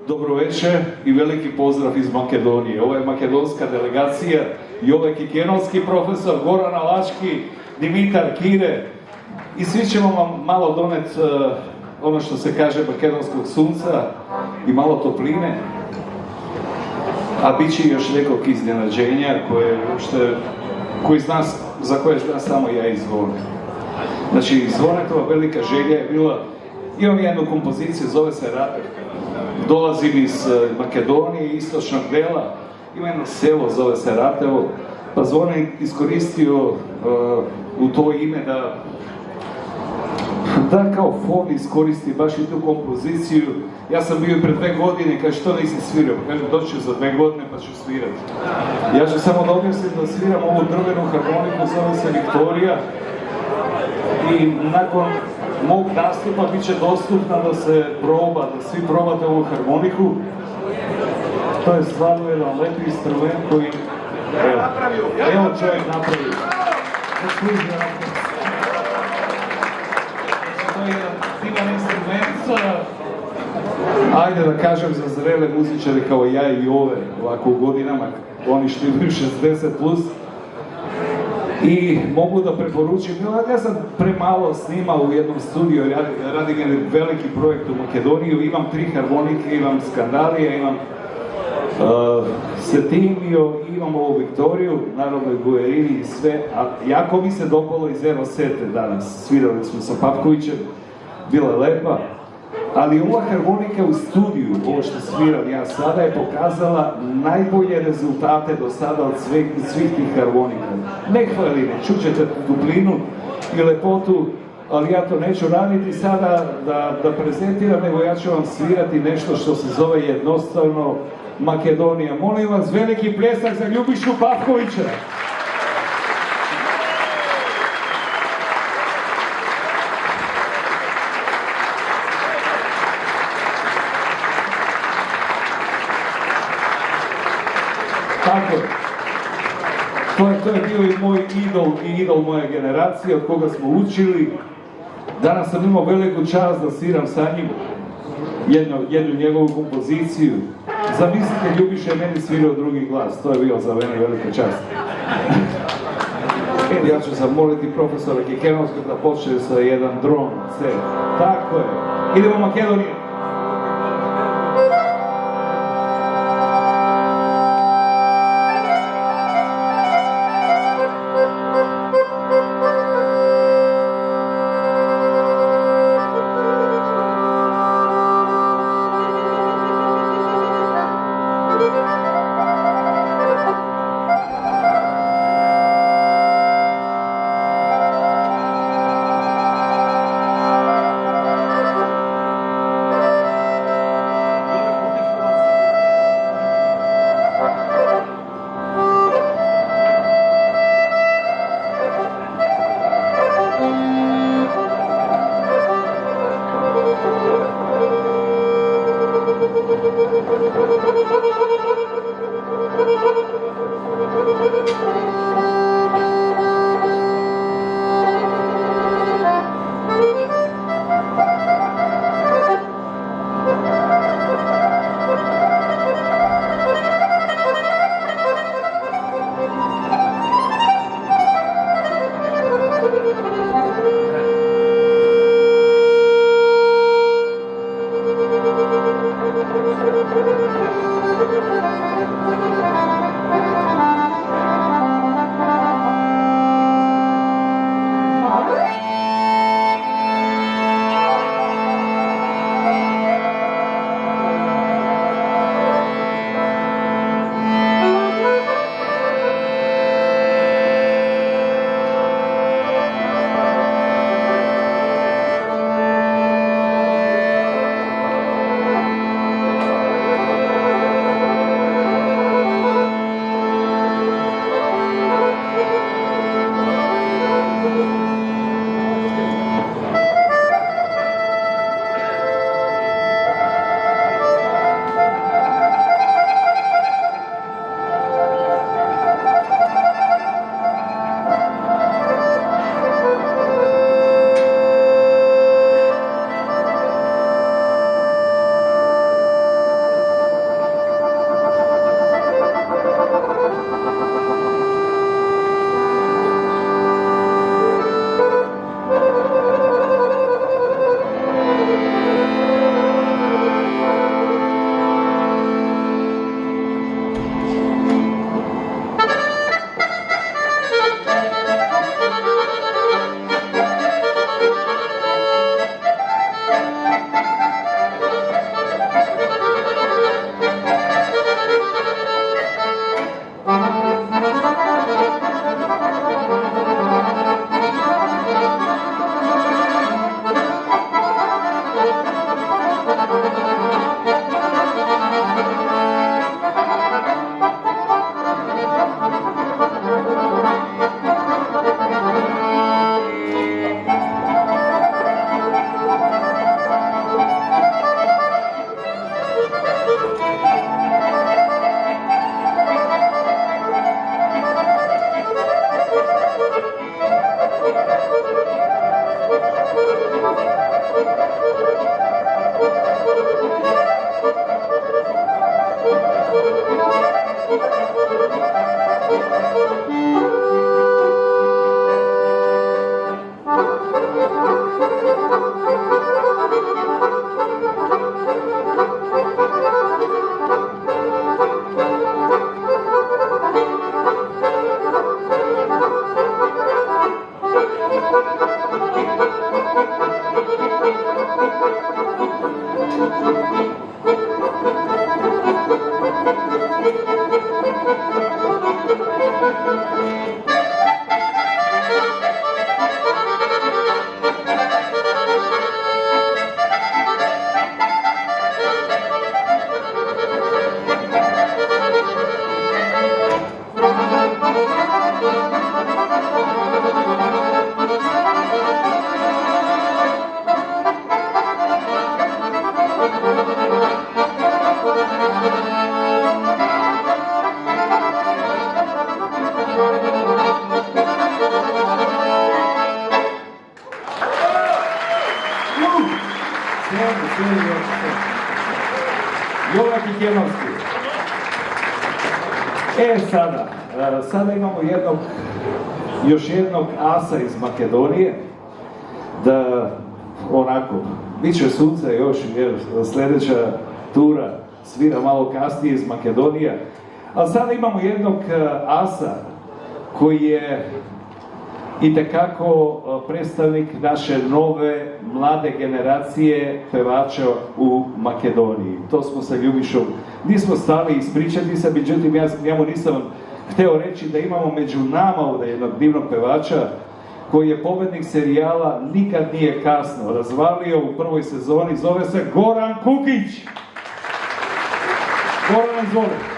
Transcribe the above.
Dobro večer i veliki pozdrav iz Makedonije. Ovo je makedonska delegacija i ovo je kikenovski profesor, Goran Alački, Dimitar Kire i svi ćemo vam malo doneti ono što se kaže makedonskog sunca i malo topline, a bit će još nekog iznenađenja za koje zna samo ja i Zvone. Znači, Zvonetova velika želja je bila, imam jednu kompoziciju, zove se Raper. Dolazim iz Makedonije, istočnog dela, ima jedno selo, zove se Ratevo, pa Zvone iskoristio u to ime da kao fond iskoristi baš i tu kompoziciju. Ja sam bio pred 2 godine, kaže što nisi svirao, pa kažem doći ću za 2 godine pa ću svirati. Ja ću samo da objasnim da sviram ovu drvenu harmoniku, zove se Viktorija, i nakon mog nastupa bit će dostupna da se proba, da svi probate ovu harmoniku. To je stvarno jedan lepi instrument koji evo čovjek napravio. To je jedan divan instrument, ajde da kažem za zrele muzičare kao ja i ove, ovako u godinama, oni što imaju 60 plus. I mogu da preporučim, ja sam premalo snimao u jednom studiju, radim jedan veliki projekt u Makedoniju, imam 3 harmonike, imam Skandalija, imam Setimio, imam ovu Viktoriju, naravno i Guerini i sve, a jako mi se dopalo iz Evo Sete danas, svirali smo sa Papkovićem, bila je lepa, ali ova harmonika u studiju, ovo što sviram ja sada, je pokazala najbolje rezultate do sada od svih tih harmonika. Ne hvali, čućete duplinu i lepotu, ali ja to neću raditi sada da prezentiram, nego ja ću vam svirati nešto što se zove jednostavno Makedonija. Molim vas, veliki pljesak za Ljubišu Papkovića. Tako je. To je bio i moj idol i idol moje generacije od koga smo učili. Danas sam imao veliku čast da sviram sa njim jednu njegovu kompoziciju. Zamislite, Ljubiša je meni svirao drugi glas, to je bio za mene velika čast. Ja ću zamoliti profesora Kikenovskog da počne sa jedan dron C. Tako je. Idemo u Makedoniju. Jovan Kikenovski. Sada imamo još jednog asa iz Makedonije, da onako, bit će suca još, jer sljedeća tura svira malo kasnije iz Makedonije, ali sada imamo jednog asa koji je itekako predstavnik naše nove, mlade generacije pevača u Makedoniji. To smo sa Ljubišom, nismo stali ispričati se, međutim ja njemu nisam hteo reći da imamo među nama ovdje jednog divnog pevača koji je pobednik serijala Nikad nije kasno razvalio u prvoj sezoni, zove se Goran Kukić. Goran, izvoli.